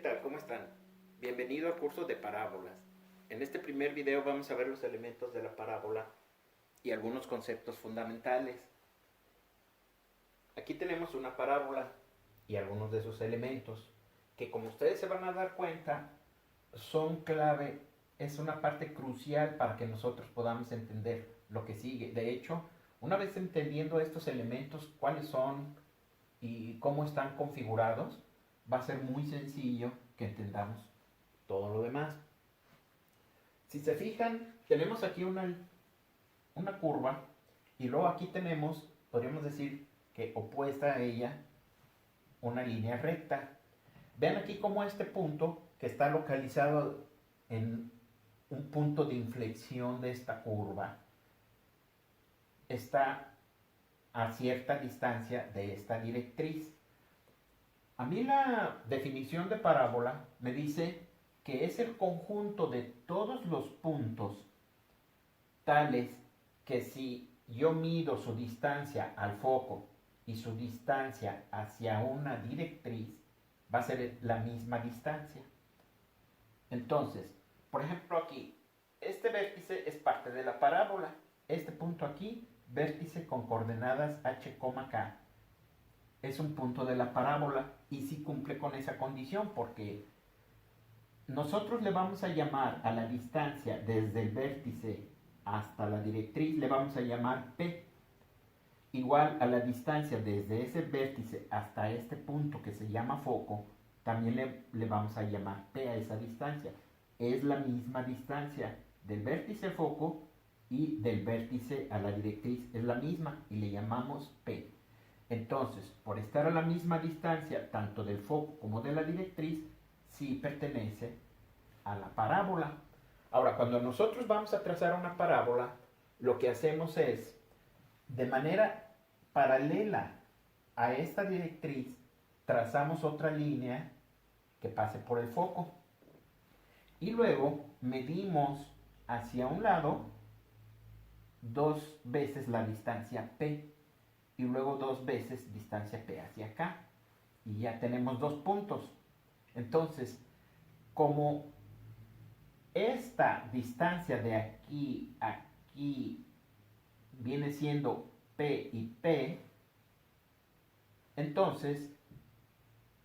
tal? ¿Cómo están? Bienvenido al curso de parábolas. En este primer video vamos a ver los elementos de la parábola y algunos conceptos fundamentales. Aquí tenemos una parábola y algunos de sus elementos que, como ustedes se van a dar cuenta, son clave, es una parte crucial para que nosotros podamos entender lo que sigue. De hecho, una vez entendiendo estos elementos, cuáles son y cómo están configurados, va a ser muy sencillo que entendamos todo lo demás. Si se fijan, tenemos aquí una curva y luego aquí tenemos, podríamos decir que opuesta a ella, una línea recta. Vean aquí cómo este punto, que está localizado en un punto de inflexión de esta curva, está a cierta distancia de esta directriz. A mí la definición de parábola me dice que es el conjunto de todos los puntos tales que si yo mido su distancia al foco y su distancia hacia una directriz, va a ser la misma distancia. Entonces, por ejemplo aquí, este vértice es parte de la parábola. Este punto aquí, vértice con coordenadas h, k, es un punto de la parábola y sí cumple con esa condición, porque nosotros le vamos a llamar a la distancia desde el vértice hasta la directriz, le vamos a llamar P, igual a la distancia desde ese vértice hasta este punto que se llama foco, también le vamos a llamar P a esa distancia. Es la misma distancia del vértice al foco y del vértice a la directriz, es la misma y le llamamos P. Entonces, por estar a la misma distancia, tanto del foco como de la directriz, sí pertenece a la parábola. Ahora, cuando nosotros vamos a trazar una parábola, lo que hacemos es, de manera paralela a esta directriz, trazamos otra línea que pase por el foco. Y luego medimos hacia un lado 2 veces la distancia P. Y luego 2 veces distancia P hacia acá. Y ya tenemos 2 puntos. Entonces, como esta distancia de aquí a aquí viene siendo P y P, entonces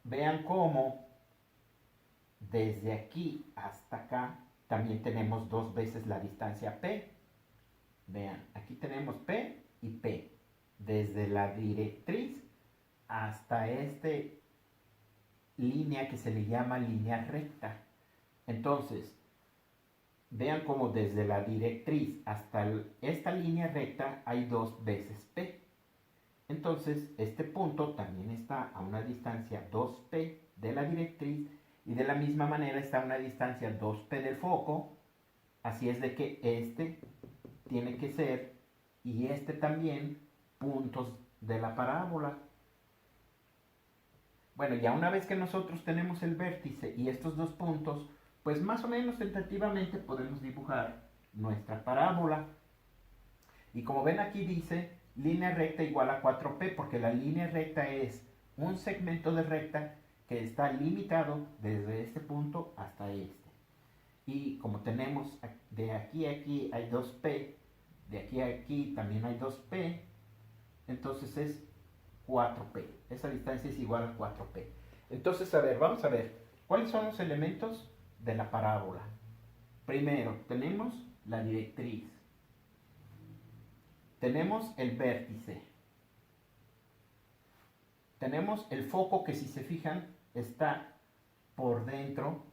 vean cómo desde aquí hasta acá también tenemos 2 veces la distancia P. Vean, aquí tenemos P y P. Desde la directriz hasta esta línea que se le llama línea recta. Entonces, vean cómo desde la directriz hasta esta línea recta hay 2 veces P. Entonces, este punto también está a una distancia 2P de la directriz y de la misma manera está a una distancia 2P del foco. Así es de que este tiene que ser y este también puntos de la parábola. Bueno, ya una vez que nosotros tenemos el vértice y estos 2 puntos, pues más o menos tentativamente podemos dibujar nuestra parábola. Y como ven aquí dice línea recta igual a 4P, porque la línea recta es un segmento de recta que está limitado desde este punto hasta este. Y como tenemos de aquí a aquí hay 2P, de aquí a aquí también hay 2P, entonces es 4P. Esa distancia es igual a 4P. Entonces, a ver, vamos a ver. ¿Cuáles son los elementos de la parábola? Primero, tenemos la directriz. Tenemos el vértice. Tenemos el foco que, si se fijan, está por dentro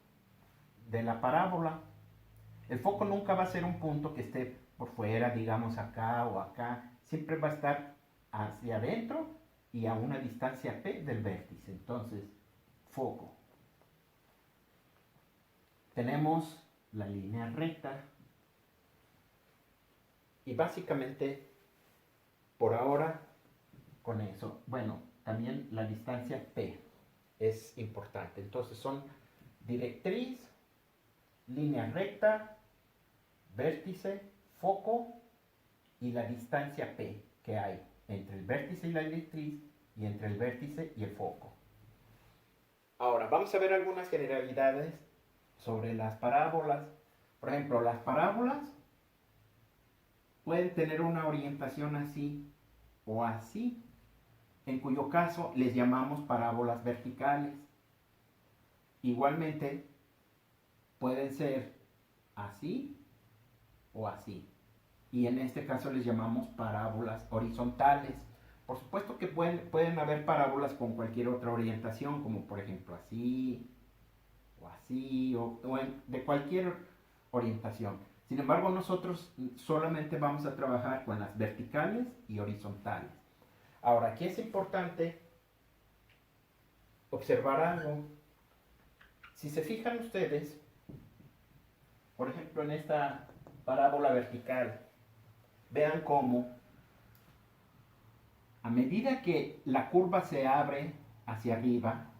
de la parábola. El foco nunca va a ser un punto que esté por fuera, digamos acá o acá. Siempre va a estar hacia adentro y a una distancia P del vértice. Entonces, foco. Tenemos la línea recta. Y básicamente, por ahora, con eso. Bueno, también la distancia P es importante. Entonces son directriz, línea recta, vértice, foco y la distancia P que hay entre el vértice y la directriz y entre el vértice y el foco. Ahora, vamos a ver algunas generalidades sobre las parábolas. Por ejemplo, las parábolas pueden tener una orientación así o así, en cuyo caso les llamamos parábolas verticales. Igualmente, pueden ser así o así. Y en este caso les llamamos parábolas horizontales. Por supuesto que pueden haber parábolas con cualquier otra orientación, como por ejemplo así, de cualquier orientación. Sin embargo, nosotros solamente vamos a trabajar con las verticales y horizontales. Ahora, aquí es importante observar algo. Si se fijan ustedes, por ejemplo, en esta parábola vertical, vean cómo a medida que la curva se abre hacia arriba,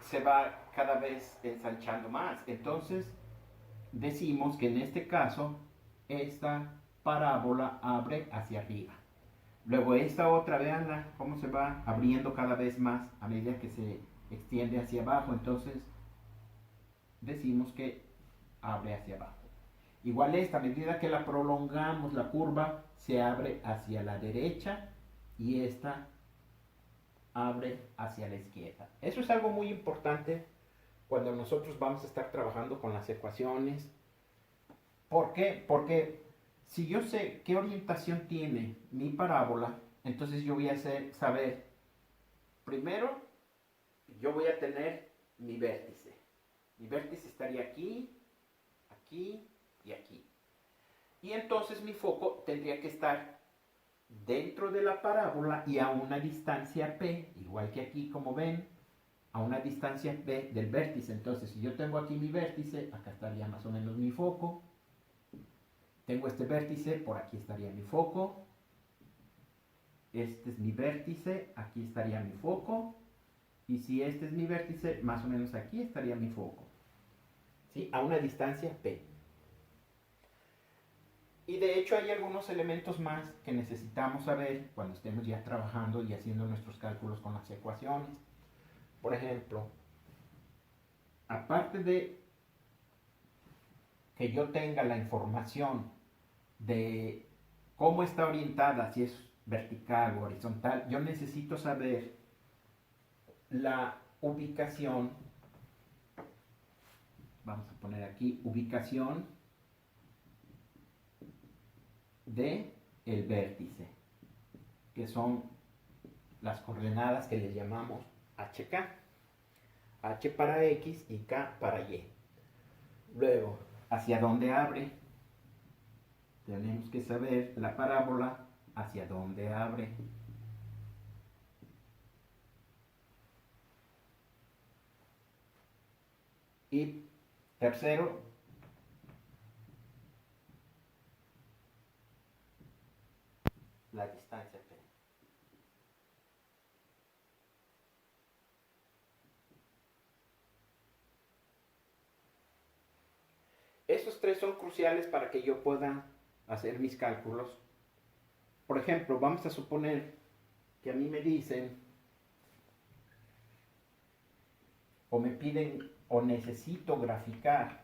se va cada vez ensanchando más. Entonces, decimos que en este caso, esta parábola abre hacia arriba. Luego esta otra, veanla cómo se va abriendo cada vez más a medida que se extiende hacia abajo. Entonces, decimos que abre hacia abajo. Igual esta, a medida que la prolongamos, la curva se abre hacia la derecha y esta abre hacia la izquierda. Eso es algo muy importante cuando nosotros vamos a estar trabajando con las ecuaciones. ¿Por qué? Porque si yo sé qué orientación tiene mi parábola, entonces yo voy a saber, primero, yo voy a tener mi vértice. Mi vértice estaría aquí, aquí y aquí. Y entonces mi foco tendría que estar dentro de la parábola y a una distancia P, igual que aquí como ven, a una distancia P del vértice. Entonces si yo tengo aquí mi vértice, acá estaría más o menos mi foco. Tengo este vértice, por aquí estaría mi foco. Este es mi vértice, aquí estaría mi foco. Y si este es mi vértice, más o menos aquí estaría mi foco. ¿Sí? A una distancia P. Y de hecho hay algunos elementos más que necesitamos saber cuando estemos ya trabajando y haciendo nuestros cálculos con las ecuaciones. Por ejemplo, aparte de que yo tenga la información de cómo está orientada, si es vertical o horizontal, yo necesito saber la ubicación. Vamos a poner aquí ubicación de el vértice, que son las coordenadas que le llamamos HK. H para X y K para Y. Luego, ¿hacia dónde abre? Tenemos que saber la parábola hacia dónde abre. Y tercero, la distancia P. Esos tres son cruciales para que yo pueda hacer mis cálculos. Por ejemplo, vamos a suponer que a mí me dicen o me piden o necesito graficar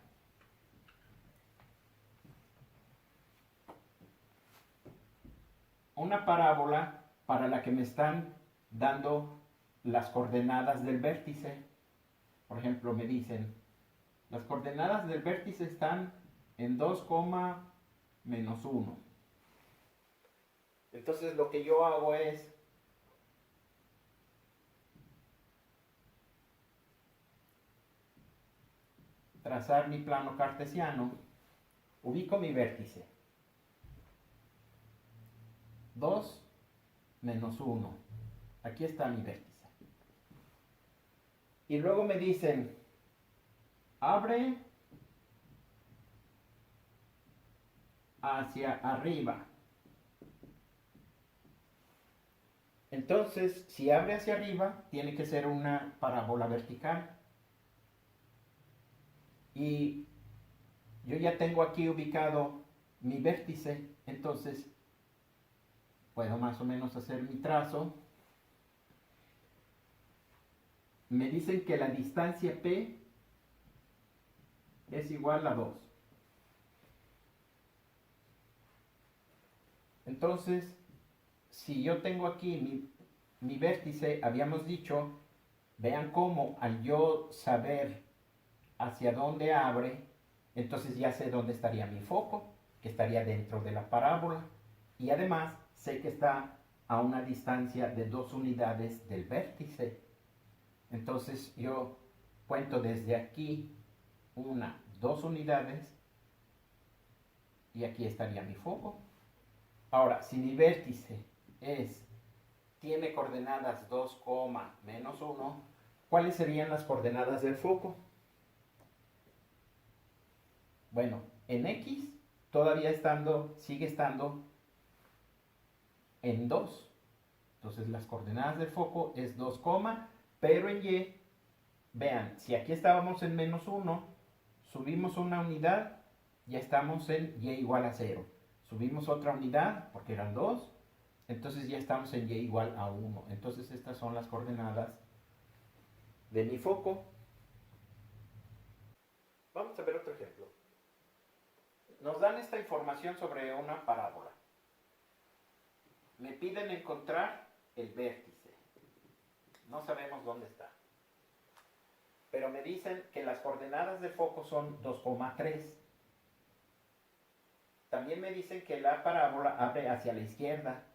una parábola para la que me están dando las coordenadas del vértice. Por ejemplo, me dicen, las coordenadas del vértice están en 2, menos 1. Entonces lo que yo hago es trazar mi plano cartesiano, ubico mi vértice. 2 menos 1. Aquí está mi vértice. Y luego me dicen, abre hacia arriba. Entonces, si abre hacia arriba, tiene que ser una parábola vertical. Y yo ya tengo aquí ubicado mi vértice, entonces puedo más o menos hacer mi trazo. me dicen que la distancia P es igual a 2. Entonces, si yo tengo aquí mi vértice, habíamos dicho, vean cómo al yo saber hacia dónde abre, entonces ya sé dónde estaría mi foco, que estaría dentro de la parábola. Y además sé que está a una distancia de 2 unidades del vértice. Entonces yo cuento desde aquí 1, 2 unidades y aquí estaría mi foco. Ahora, si mi vértice tiene coordenadas 2, menos 1, ¿cuáles serían las coordenadas del foco? Bueno, en X todavía sigue estando en 2. Entonces las coordenadas del foco es 2, pero en Y, vean, si aquí estábamos en menos 1, subimos una unidad, ya estamos en Y igual a 0. Subimos otra unidad, porque eran 2, entonces ya estamos en Y igual a 1. Entonces estas son las coordenadas de mi foco. Vamos a ver otro ejemplo. Nos dan esta información sobre una parábola. Me piden encontrar el vértice. No sabemos dónde está. Pero me dicen que las coordenadas del foco son 2,3. También me dicen que la parábola abre hacia la izquierda.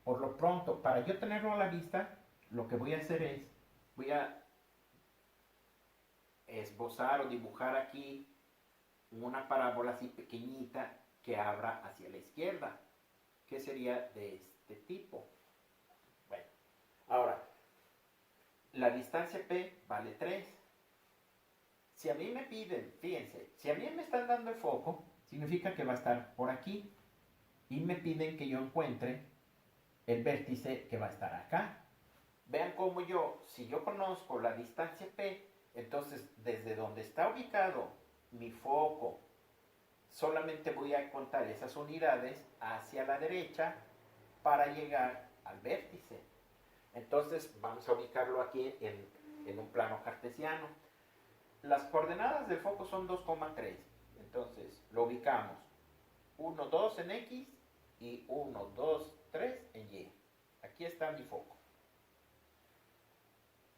Por lo pronto, para yo tenerlo a la vista, lo que voy a hacer es, voy a esbozar o dibujar aquí una parábola así pequeñita que abra hacia la izquierda, que sería de este tipo. Bueno, ahora, la distancia P vale 3. Si a mí me piden, fíjense, si a mí me están dando el foco, significa que va a estar por aquí. Y me piden que yo encuentre el vértice que va a estar acá. Vean cómo si yo conozco la distancia P, entonces desde donde está ubicado mi foco, solamente voy a contar esas unidades hacia la derecha para llegar al vértice. Entonces vamos a ubicarlo aquí en un plano cartesiano. Las coordenadas del foco son 2,3. Entonces lo ubicamos 1, 2 en X y 1, 2, 3 en Y. Aquí está mi foco.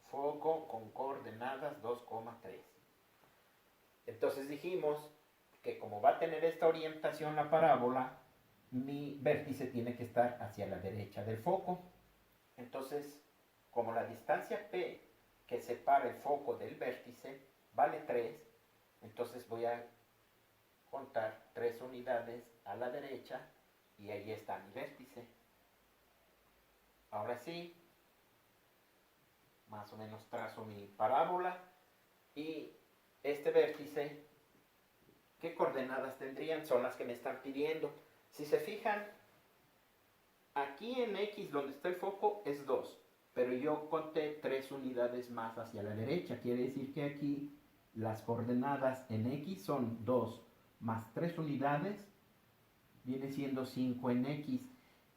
Foco con coordenadas 2,3. Entonces dijimos que como va a tener esta orientación la parábola, mi vértice tiene que estar hacia la derecha del foco. Entonces, como la distancia P que separa el foco del vértice vale 3, entonces voy a contar 3 unidades a la derecha y ahí está mi vértice. Ahora sí, más o menos trazo mi parábola y este vértice, ¿qué coordenadas tendrían? Son las que me están pidiendo. Si se fijan, aquí en X donde está el foco es 2, pero yo conté 3 unidades más hacia la derecha. Quiere decir que aquí las coordenadas en X son 2 más 3 unidades, viene siendo 5 en X,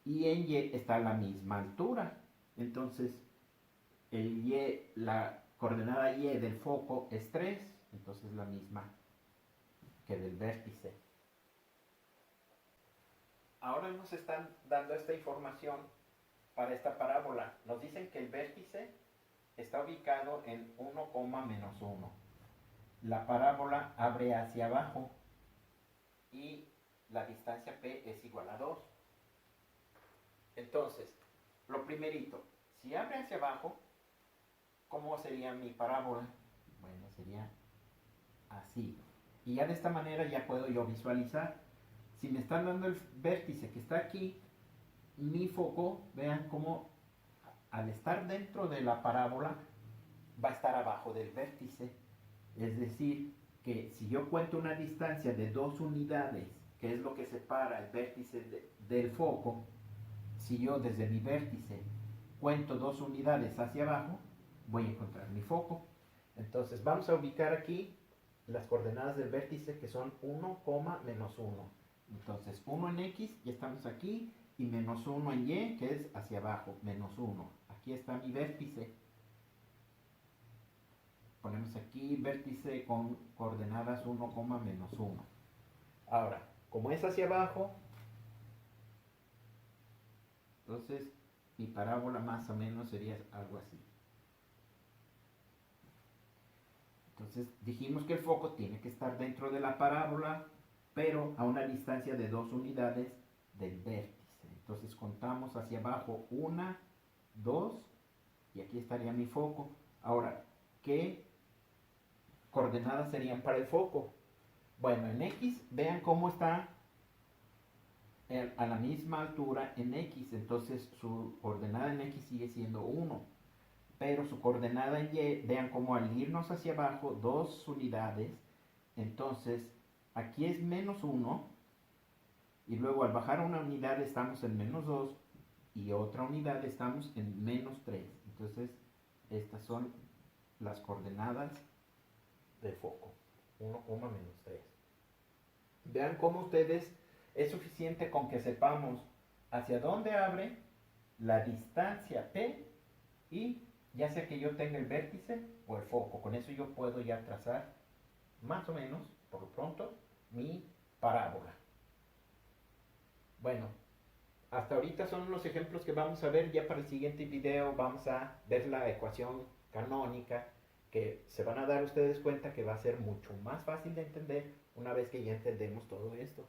y en Y está a la misma altura. Entonces, la coordenada Y del foco es 3, entonces la misma que del vértice. Ahora nos están dando esta información para esta parábola. Nos dicen que el vértice está ubicado en 1, menos 1. La parábola abre hacia abajo y la distancia P es igual a 2. Entonces, lo primerito, si abre hacia abajo, ¿cómo sería mi parábola? Bueno, sería así. Y ya de esta manera ya puedo yo visualizar. Si me están dando el vértice que está aquí, mi foco, vean cómo al estar dentro de la parábola va a estar abajo del vértice. Es decir, que si yo cuento una distancia de 2 unidades, que es lo que separa el vértice del foco, si yo desde mi vértice cuento 2 unidades hacia abajo, voy a encontrar mi foco. Entonces vamos a ubicar aquí las coordenadas del vértice, que son 1, menos 1. Entonces 1 en X, ya estamos aquí, y menos 1 en Y, que es hacia abajo, menos 1. Aquí está mi vértice. ponemos aquí vértice con coordenadas 1, menos 1. Ahora, como es hacia abajo, entonces mi parábola más o menos sería algo así. Entonces dijimos que el foco tiene que estar dentro de la parábola, pero a una distancia de 2 unidades del vértice. Entonces contamos hacia abajo 1, 2, y aquí estaría mi foco. Ahora, ¿qué coordenadas serían para el foco? Bueno, en X, vean cómo está a la misma altura en X, entonces su coordenada en X sigue siendo 1, pero su coordenada en Y, vean cómo al irnos hacia abajo 2 unidades, entonces aquí es menos 1, y luego al bajar una unidad estamos en menos 2, y otra unidad estamos en menos 3. Entonces estas son las coordenadas de foco, 1, menos 3. Vean cómo ustedes, es suficiente con que sepamos hacia dónde abre, la distancia P, y ya sea que yo tenga el vértice o el foco. Con eso yo puedo ya trazar más o menos, por lo pronto, mi parábola. Bueno, hasta ahorita son los ejemplos que vamos a ver. Ya para el siguiente video vamos a ver la ecuación canónica, que se van a dar ustedes cuenta que va a ser mucho más fácil de entender una vez que ya entendemos todo esto.